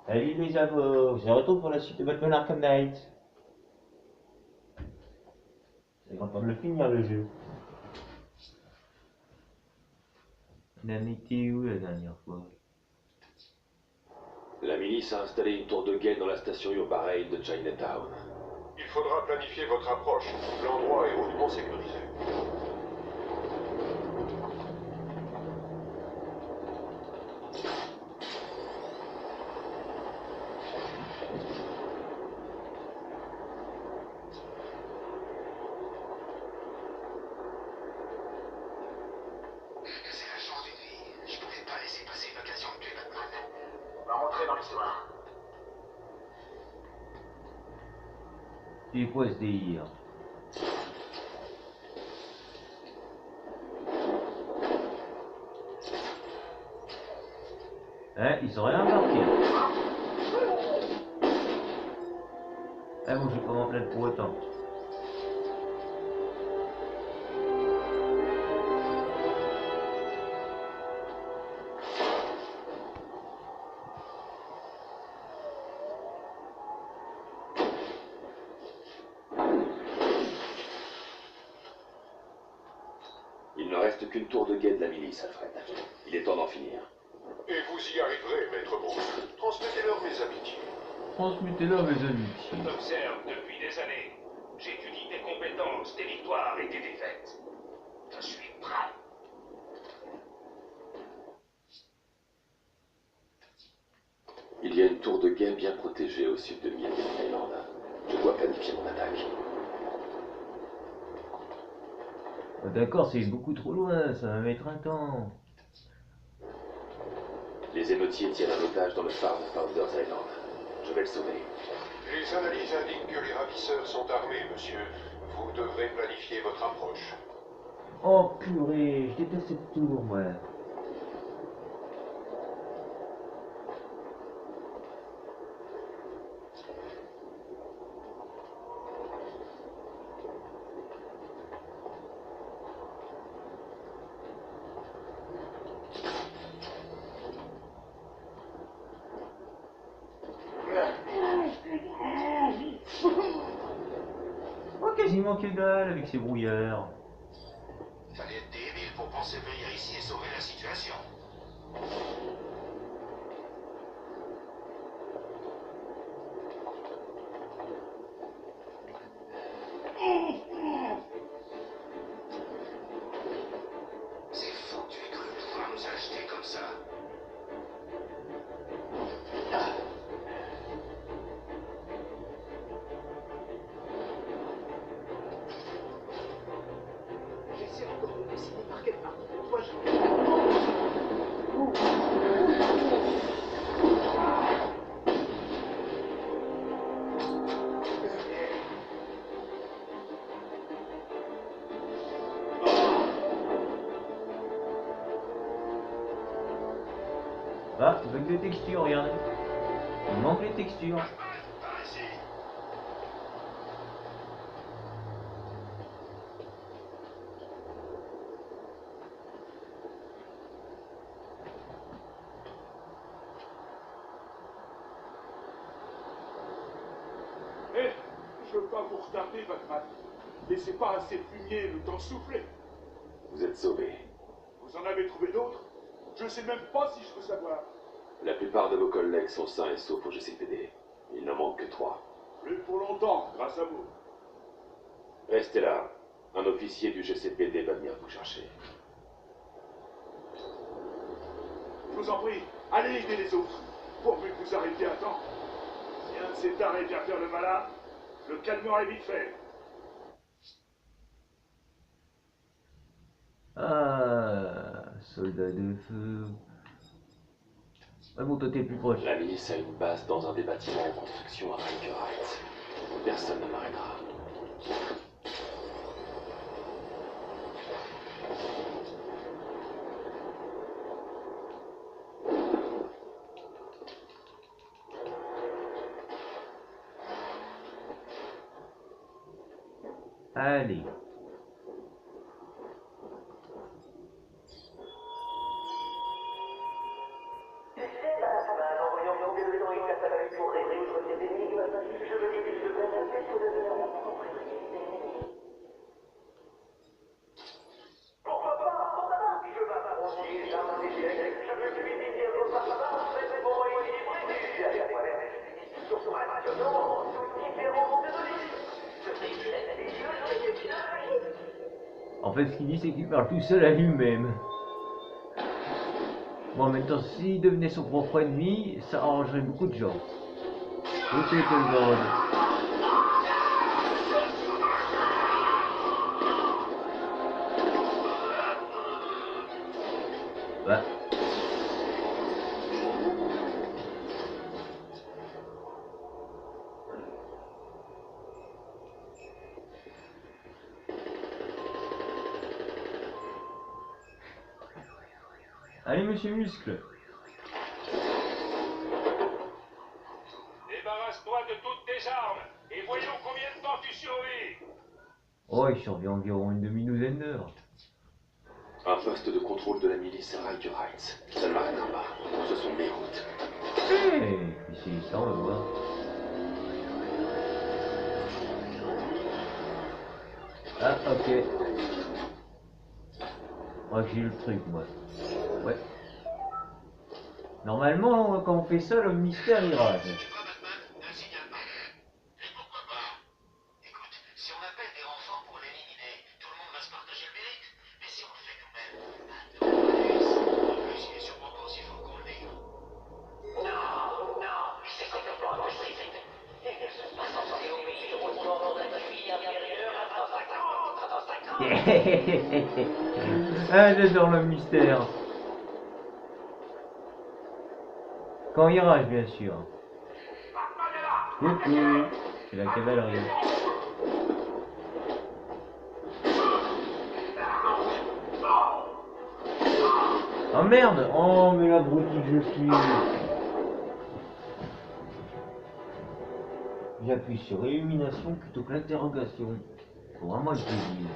Salut les avos, je retourne pour la suite de Batman Arkham Knight. C'est content de le finir le jeu. On a été où la dernière fois? La milice a installé une tour de guet dans la station Urbarrail de Chinatown. Il faudra planifier votre approche. L'endroit est hautement sécurisé. C'est la chance d'une vie. Je pouvais pas laisser passer une occasion de tuer Batman. On va rentrer dans l'histoire. C'est quoi ce délire? Hein, ils sont rien embarqués. Ah bon, je vais pas m'en plaindre pour autant. Il ne reste qu'une tour de guet de la milice, Alfred. Il est temps d'en finir. Et vous y arriverez, maître Bruce. Transmettez-leur mes amitiés. Transmettez-leur mes amitiés. Je t'observe depuis des années. J'étudie tes compétences, tes victoires et tes défaites. Je suis prêt. Il y a une tour de guet bien protégée au sud de Miami Island. Je dois planifier mon attaque. D'accord, c'est beaucoup trop loin, ça va mettre un temps. Les émeutiers tiennent un otage dans le phare de Founders Island. Je vais le sauver. Les analyses indiquent que les ravisseurs sont armés, monsieur. Vous devrez planifier votre approche. Oh purée, je déteste cette tour, moi. Oh, quasiment que dalle avec ces brouillards. Fallait être débile pour penser venir ici et sauver la situation. C'est fou que tu aies cru pouvoir nous acheter comme ça. J'essaie encore de décider par quelle partie de toi je... Ah, c'est avec des textures, regardez. Il manque les textures. Par ici. Eh, je veux pas vous retarder, Batman. Laissez pas assez de fumier le temps de souffler. Vous êtes sauvé. Vous en avez trouvé d'autres? Je sais même pas si je peux savoir. La plupart de vos collègues sont sains et saufs au GCPD. Il n'en manque que 3. Plus pour longtemps, grâce à vous. Restez là. Un officier du GCPD va venir vous chercher. Je vous en prie, allez aider les autres, pourvu que vous arriviez à temps. Si un de ces tarés vient faire le malin, le calmera vite fait. Ah, soldat de feu. Ah bon, toi t'es plus proche. La milice a une base dans un des bâtiments en construction à Riker Heights. Personne ne m'arrêtera. Allez. En fait, ce qu'il dit, c'est qu'il parle tout seul à lui-même. Bon, en même temps, s'il devenait son propre ennemi, ça arrangerait beaucoup de gens. Ok, tout le monde. Ouais. Allez, monsieur Muscle. Débarrasse-toi de toutes tes armes et voyons combien de temps tu survis. Oh, il survit environ une demi-douzaine d'heures. Un poste de contrôle de la milice à Riker Heights. Ça ne m'arrêtera pas. Ce sont mes routes. Hey, ici, ça, on va voir. Ah, ok. Moi, j'ai le truc, moi. Ouais. Normalement, quand on fait ça, le mystère ira. Tu vois, Batman, un signalement. Et pourquoi pas? Écoute, si on appelle des renforts pour l'éliminer, tout le monde va se partager le mérite. Mais si on le fait nous-mêmes, en plus, il est sûrement pas aussi fort qu'on le dit. Non, c'est complètement impossible. Ils ne sont pas censés obéir au mouvement d'un fille inférieur à 150. Ah, j'adore le mystère. Quand il rage, bien sûr. Coucou, c'est la cavalerie. Oh merde! Oh, mais l'abruti que je suis. J'appuie sur élimination plutôt que l'interrogation. Faut vraiment être débile.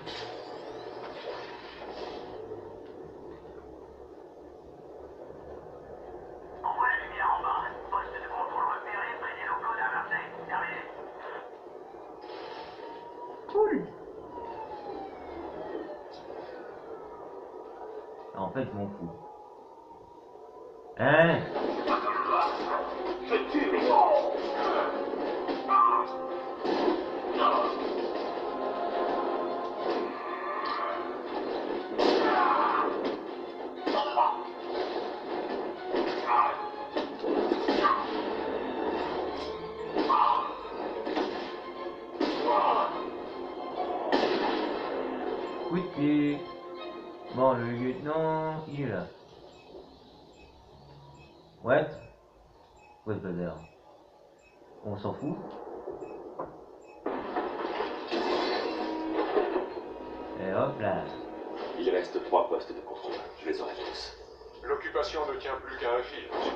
Envoie la lumière en bas. Poste de contrôle repéré près des locaux d'inversé. Terminé. Cool! Ah, en fait, je m'en fous. Hein? Je tue mes Coup de pied. Bon, le lieutenant, il est là. What? Quoi ce bazar? On s'en fout? Et hop là. Il reste 3 postes de contrôle. Je les aurai tous. L'occupation ne tient plus qu'à un fil, monsieur.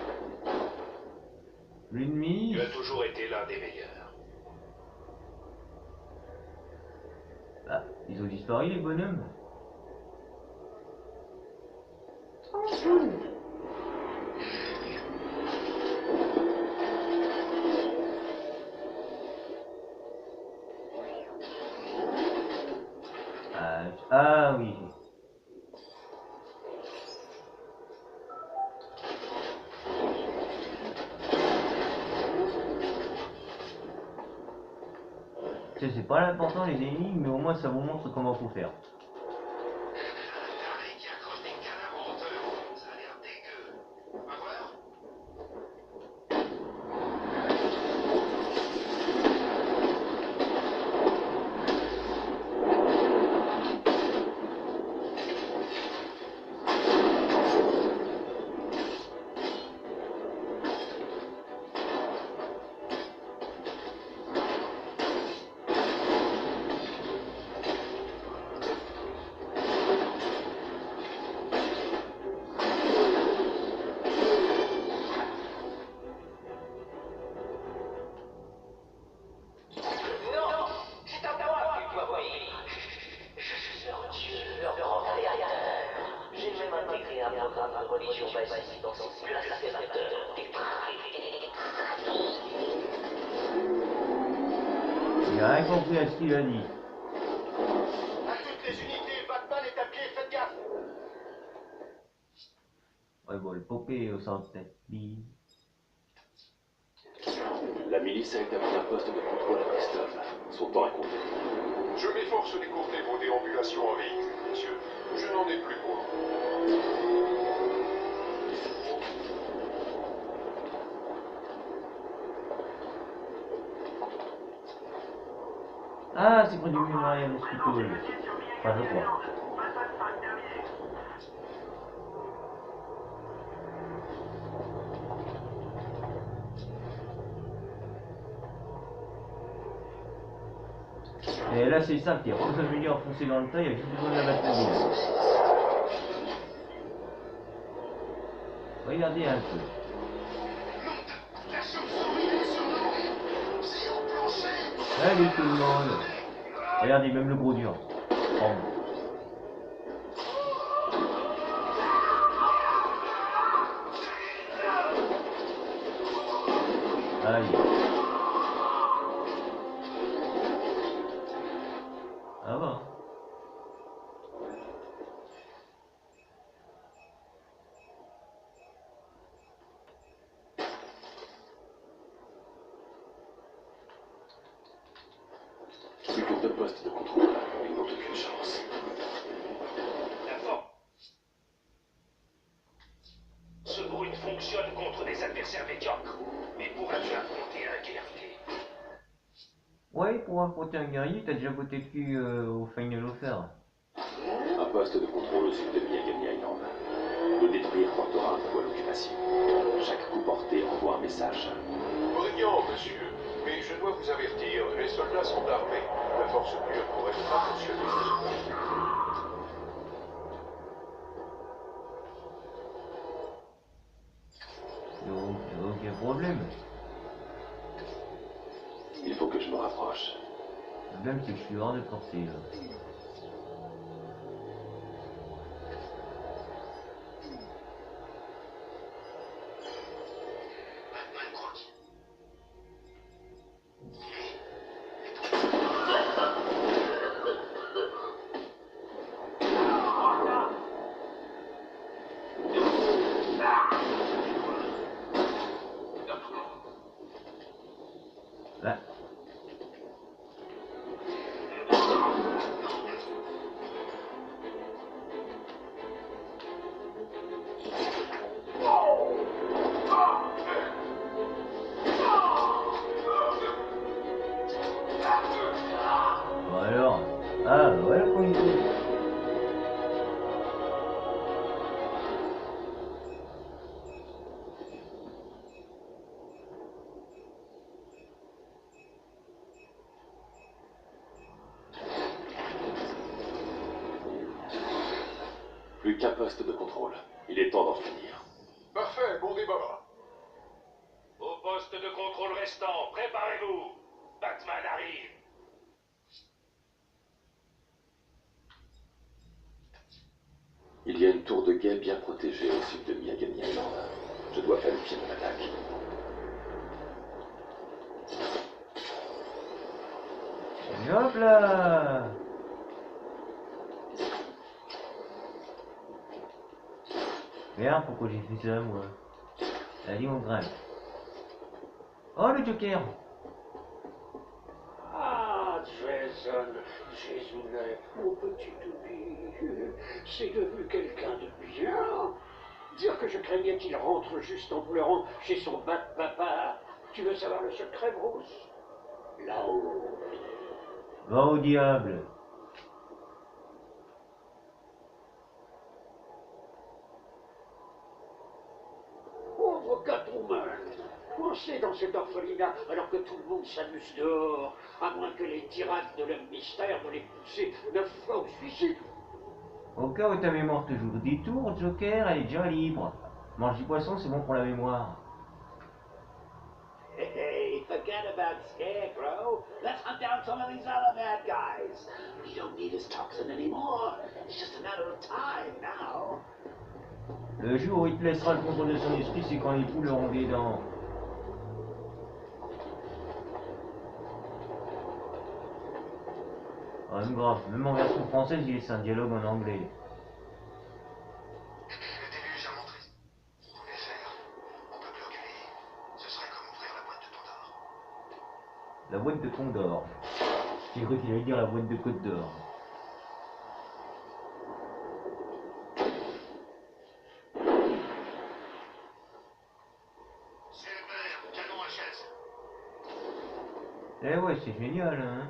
L'ennemi. Tu as toujours été l'un des meilleurs. Bah, ils ont disparu les bonhommes. Ah oui. C'est pas l'important les énigmes, mais au moins ça vous montre comment faut faire. Regardez qui accroche des cadavres en hauteur. Ça a l'air dégueu. On va voir? Non, c'est à moi que tu dois obéir. Je suis leur dieu, leur créateur. J'ai même intégré un programme de religion basique dans ces blasphèmateurs, des traîtres. Il a rien compris à ce qu'il a dit. À toutes les unités, Batman est à pied, faites gaffe! Ouais bon, le popé au centre tête. Bim. La milice a établi un poste de contrôle à Bristol. Son temps est compté. Je m'efforce d'écourter vos déambulations en véhicule, monsieur. Je n'en ai plus pour vous. Ah, c'est pour du Memorial Hospital. Enfin, je crois. Et là, c'est simple, il n'y a pas besoin de venir enfoncer dans le tas, il y a juste besoin de la batterie. Regardez un peu. Salut tout le monde. Regardez, même le gros dur. Oh. Allez. Ah bah. Plus que deux postes de contrôle, ils n'ont aucune chance. D'accord. Ce brut fonctionne contre des adversaires médiocres. Mais pourras-tu affronter un guerrier? Ouais, pour affronter un guerrier, t'as déjà botté le cul au Final Offer. Un poste de contrôle au sud de Miagani Island. Le détruire portera un coup à l'occupation. Chaque coup porté envoie un message. Brillant, monsieur. Mais je dois vous avertir, les soldats sont armés. La force pure pourrait être impressionnante. Aucun problème. Il faut que je me rapproche. Le problème, c'est que je suis hors de portée là. Là. Bon alors. Ah, voilà comment il fait. Plus qu'un poste de contrôle. Il est temps d'en finir. Parfait, bon débat. Au poste de contrôle restant, préparez-vous. Batman arrive. Il y a une tour de guet bien protégée au sud de Miagani Island. Je dois planifier mon attaque. Et hop là. Merde, pourquoi j'ai fait ça moi? Allez, on grimpe. Oh, le Joker. Ah, Jason, Jésus-Lait, mon petit toupie, c'est devenu quelqu'un de bien. Dire que je craignais qu'il rentre juste en pleurant chez son bat-papa. Tu veux savoir le secret, Bruce? Là-haut. Va au diable. Pauvre Catwoman, coincé dans cet orphelinat alors que tout le monde s'amuse dehors, à moins que les tiranes de l'homme mystère ne les poussent 9 fois au suicide. Au cas où ta mémoire te joue des tours, Joker, elle est déjà libre. Mange du poisson, c'est bon pour la mémoire. Hey, forget about Scarecrow. Let's hunt down some of these other bad guys. We don't need his toxin anymore. It's just a matter of time now. Le jour où il te laissera le contrôle de son esprit, c'est quand les poules auront des dents. Ah, même grave, même en version française, il laisse un dialogue en anglais. Le déluge a montré. Vous pouvez faire. On peut plus reculer. Ce serait comme ouvrir la boîte de Pandore. La boîte de Condor. J'ai cru qu'il allait dire la boîte de Côte d'Or. c'est génial, hein.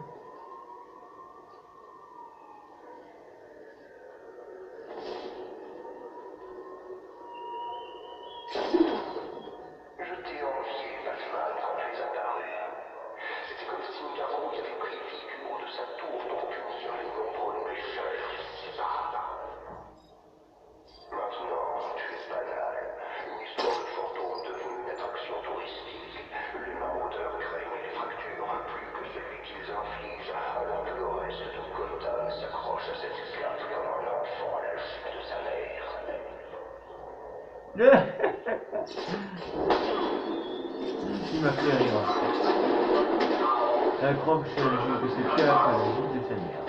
Je t'ai envié, Batman, quand tu es apparu. C'était comme si une garou avait pris figure de sa tour pour punir les contrôles des chefs. C'est ça. Maintenant, tu es banal. Une histoire de fantôme devenue une attraction touristique. Les maraudeurs craignent les fractures plus que celui qu'ils infligent, alors que le reste de Gotham s'accroche à cette esclave comme un enfant à la jupe de sa mère. Il m'a fait rire. Un croque sur le jeu de ce chat à la jupe de sa mère.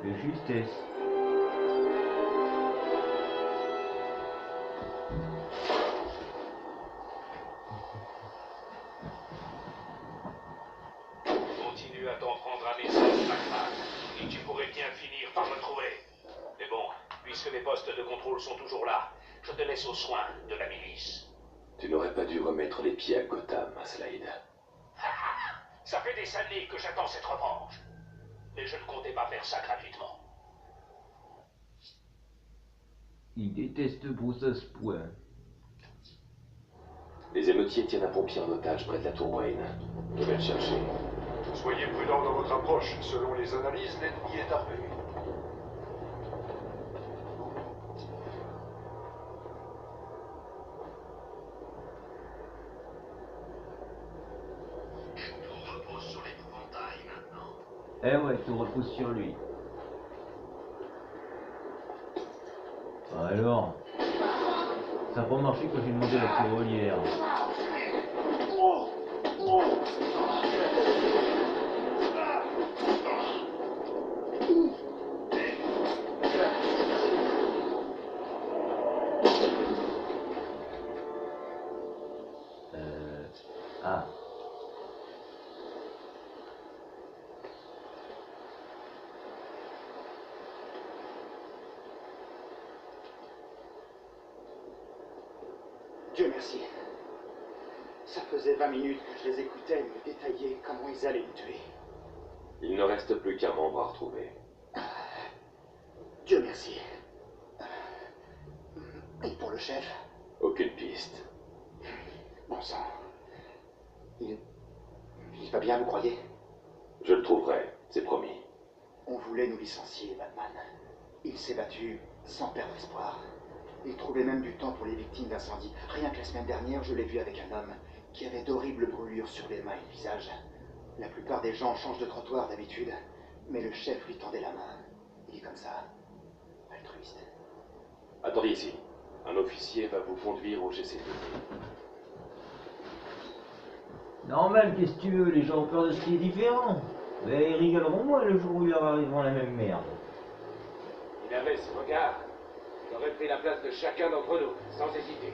De justesse. Continue à t'en prendre à mes hommes, Batman, et tu pourrais bien finir par me trouver. Mais bon, puisque les postes de contrôle sont toujours là, je te laisse aux soins de la milice. Tu n'aurais pas dû remettre les pieds à Gotham, Slade. Ça fait des années que j'attends cette revanche. Mais je ne comptais pas faire ça gratuitement. Il déteste Bruce à ce point. Les émeutiers tiennent un pompier en otage près de la tour Wayne. Je vais le chercher. Soyez prudent dans votre approche. Selon les analyses, l'ennemi est armé. Tout repose sur l'épouvantail maintenant. Eh ouais, tout repose sur lui. Alors, ça n'a pas marché quand j'ai demandé la tyrolière. Ah. Dieu merci. Ça faisait 20 minutes que je les écoutais me détailler comment ils allaient me tuer. Il ne reste plus qu'un membre à retrouver. Dieu merci. Et pour le chef, Aucune piste. bon sang. Il va bien, vous croyez? Je le trouverai, c'est promis. On voulait nous licencier, Batman. Il s'est battu sans perdre espoir. Il trouvait même du temps pour les victimes d'incendie. Rien que la semaine dernière, je l'ai vu avec un homme qui avait d'horribles brûlures sur les mains et le visage. La plupart des gens changent de trottoir d'habitude, mais le chef lui tendait la main. Il est comme ça, altruiste. Attendez ici. Un officier va vous conduire au GCD. Normal, qu'est-ce que tu veux, les gens ont peur de ce qui est différent. Mais ils rigoleront moins le jour où ils leur arriveront la même merde. Il avait ce regard. Il aurait pris la place de chacun d'entre nous, sans hésiter.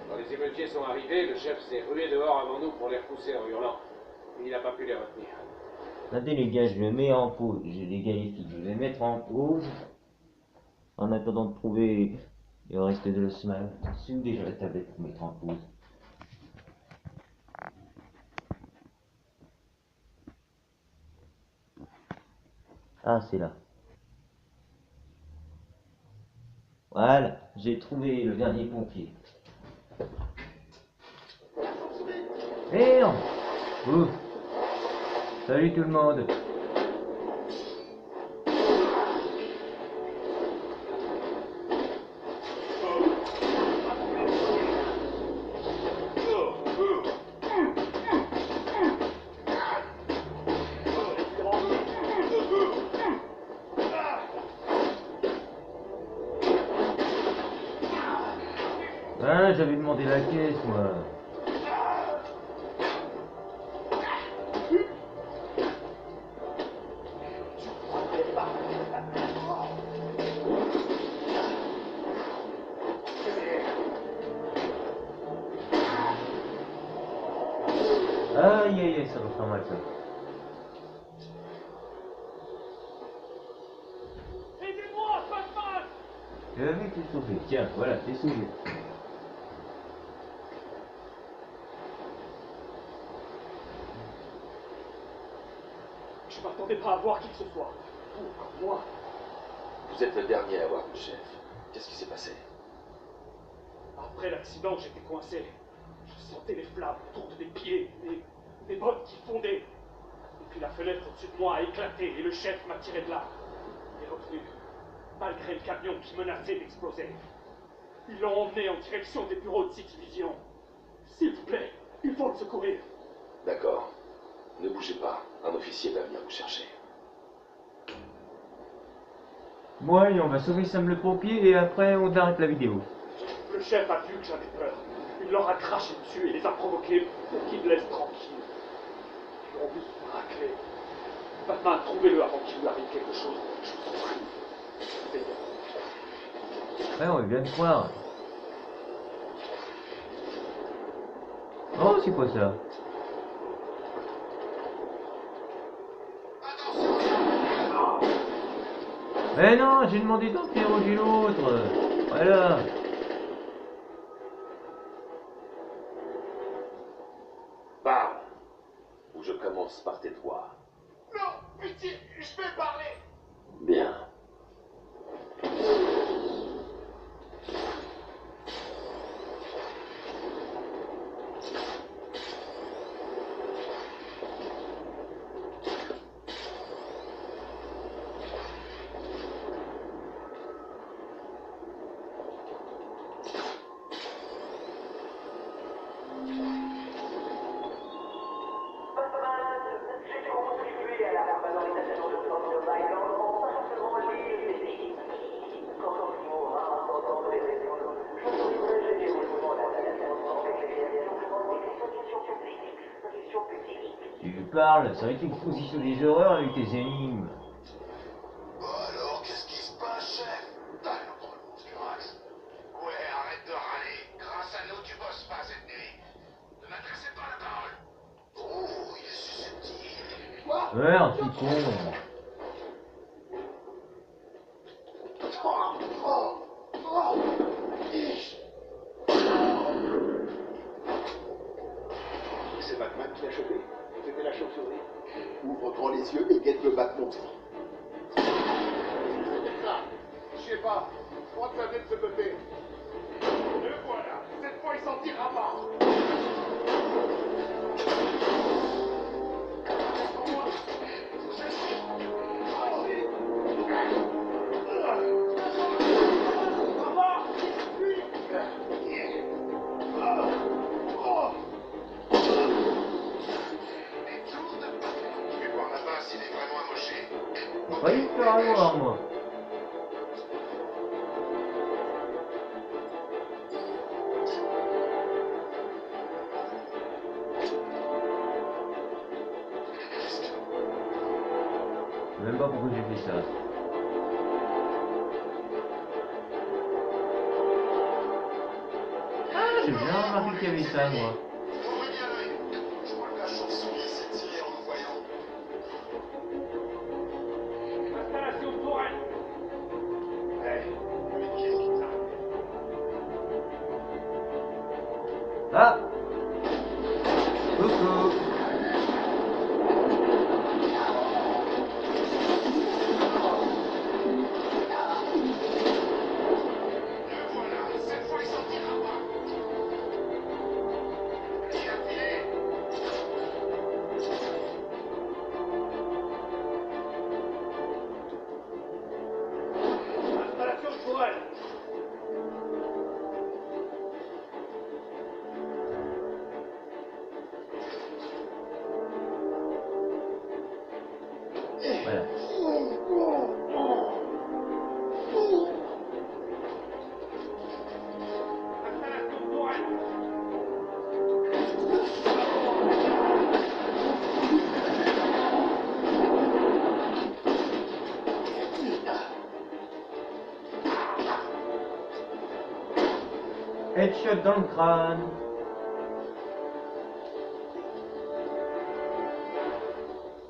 Quand les émeutiers sont arrivés, le chef s'est rué dehors avant nous pour les repousser en hurlant. Il n'a pas pu les retenir. Attendez les gars, je le mets en pause. J'ai les gars les filles, je vais mettre en pause. En attendant de trouver le reste de la semaine. C'est où déjà la tablette pour mettre en pause? Ah, c'est là. Voilà, j'ai trouvé le dernier pompier. Merde! Oh. Salut tout le monde! Ah, j'avais demandé la caisse, moi. Aïe, aïe, aïe, ça va faire mal. mal ça. Aidez-moi, Batman! J'avais été sauvé. Tiens, voilà, t'es sauvé. Je m'attendais pas à voir qui que ce soit. Vous, comme moi. Vous êtes le dernier à avoir vu le chef. Qu'est-ce qui s'est passé? Après l'accident, j'étais coincé. Je sentais les flammes autour de mes pieds, mes bottes qui fondaient. Et puis la fenêtre au-dessus de moi a éclaté et le chef m'a tiré de là. Il est revenu, malgré le camion qui menaçait d'exploser. Ils l'ont emmené en direction des bureaux de City Vision. S'il vous plaît, il faut le secourir. D'accord. Ne bougez pas. Un officier va venir vous chercher. Bon allez, on va sauver Sam le pompier et après on arrête la vidéo. Le chef a vu que j'avais peur. Il leur a craché dessus et les a provoqués pour qu'ils me laissent tranquille. Ils l'ont mis raclé. Batman, trouvez-le avant qu'il lui arrive quelque chose. Je vous en prie. Ouais, on vient de croire. Oh, c'est quoi ça? Mais non, j'ai demandé d'interroger l'autre. Voilà. Parle. Ou je commence par tes doigts. Non, pitié, je vais parler. Bien. J'ai contribué à la revalorisation de Thunder Island en parsemant l'île des Victimes. Quand il mourra en entendant les réponses, je poursuivrai généreusement la nation avec l'expiation en exposition publique. Tu parles, ça va être l'exposition des horreurs avec tes énigmes. Bon alors, qu'est-ce qui se passe, chef? T'as le contrôle, Spurax. Ouais, arrête de râler. Grâce à nous, tu bosses pas cette nuit. Ne m'adressez pas la parole. Oh, il est susceptible. Quoi? Ouais, un truc con. C'est Batman qui l'a chopé. C'était la chauve-souris. Ouvre grand les yeux et guette le Bat-monstre. C'était ça. Je sais pas. Je crois que ça vient de ce côté. Le voilà. Cette fois, il s'en tirera pas. Je vais voir là-bas s'il est vraiment amoché. Faut pas y faire avoir, moi. Je sais même pas pourquoi j'ai fait ça. Ah, j'ai bien remarqué qu'il y avait ça, moi. Ouvrez bien l'œil. Je crois que la chauve-souris s'est tirée en nous voyant. Installation de tourelle. Hey, mais qu'est-ce qui t'arrive? Ah! Coucou! Le voilà. Cette fois, il s'en tirera pas. Il a filé. Installation de tourelle. Voilà. Installation de tourelle. Headshot dans le crâne.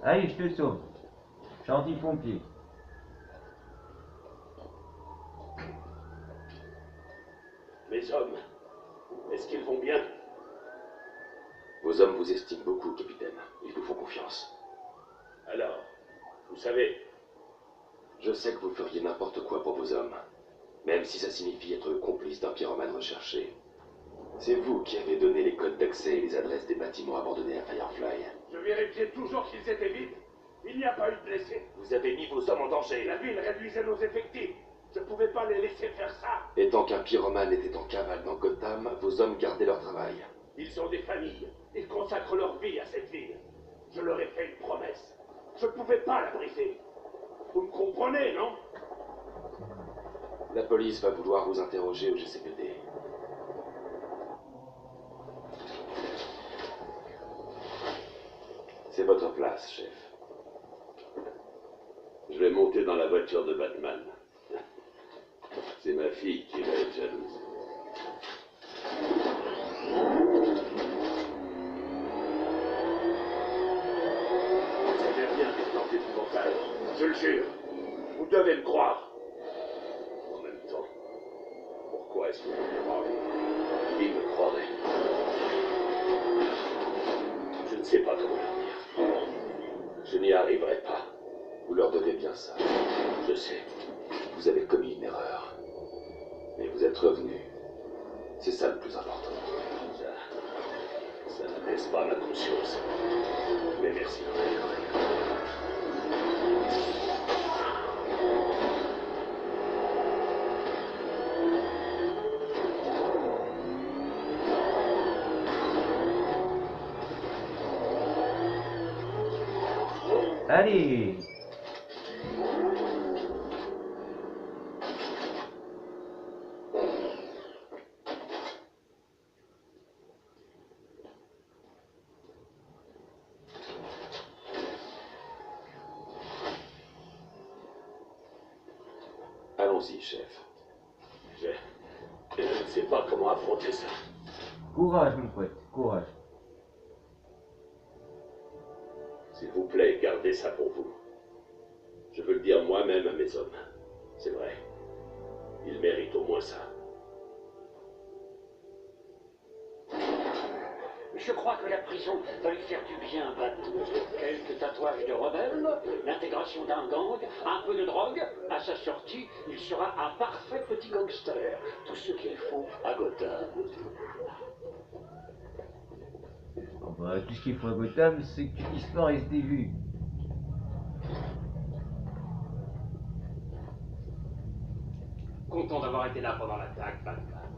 Allez, je te sauve. Gentil pompier. Mes hommes, est-ce qu'ils vont bien? Vos hommes vous estiment beaucoup, capitaine. Ils vous font confiance. Alors, vous savez, Je sais que vous feriez n'importe quoi pour vos hommes, même si ça signifie être complice d'un pyromane recherché. C'est vous qui avez donné les codes d'accès et les adresses des bâtiments abandonnés à Firefly. je vérifiais toujours qu'ils étaient vides. Il n'y a pas eu de blessés. Vous avez mis vos hommes en danger. La ville réduisait nos effectifs. Je ne pouvais pas les laisser faire ça. Et tant qu'un pyromane était en cavale dans Gotham, vos hommes gardaient leur travail. Ils ont des familles. Ils consacrent leur vie à cette ville. Je leur ai fait une promesse. Je ne pouvais pas la briser. Vous me comprenez, non? La police va vouloir vous interroger au GCPD. C'est votre place, chef. Je vais monter dans la voiture de Batman. C'est ma fille qui va être jalouse. Vous avez rien tenté d'épouvantable. Je le jure. Vous devez me croire. En même temps, pourquoi est-ce que vous me croirez? Qui me croirait? Je ne sais pas comment leur dire. Je n'y arriverai pas. Vous leur devez bien ça. Je sais. Vous avez commis une erreur. Mais vous êtes revenu. C'est ça le plus important. Ça n'apaise pas ma conscience. Mais merci. Allez. Allons-y, chef. Je ne sais pas comment affronter ça. Courage, mon pote, courage. S'il vous plaît, gardez ça pour vous. Je veux le dire moi-même à mes hommes. C'est vrai. Ils méritent au moins ça. Je crois que la prison va lui faire du bien, Bat. Quelques tatouages de rebelle, l'intégration d'un gang, un peu de drogue. À sa sortie, il sera un parfait petit gangster. Tout ce qu'il faut à Gotham. Oh bah, tout ce qu'il faut à Gotham, c'est que tu disparaisses des vues. Content d'avoir été là pendant l'attaque, Batman.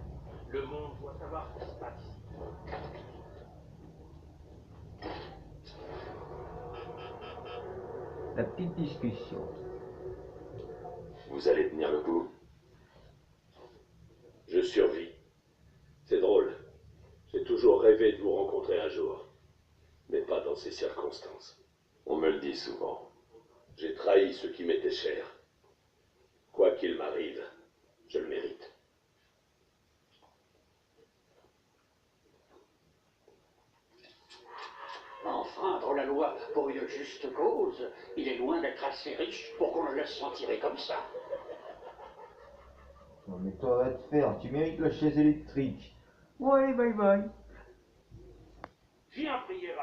Le monde doit savoir ce qui se passe ici. La petite discussion. Vous allez tenir le coup? Je survis. C'est drôle. J'ai toujours rêvé de vous rencontrer un jour. Mais pas dans ces circonstances. On me le dit souvent. J'ai trahi ceux qui m'étaient chers. Quoi qu'il m'arrive, je le mérite. Enfreindre la loi pour une juste cause, il est loin d'être assez riche pour qu'on le laisse s'en tirer comme ça. Non mais toi, va te faire, tu mérites la chaise électrique. Bon allez, bye bye. Viens prier.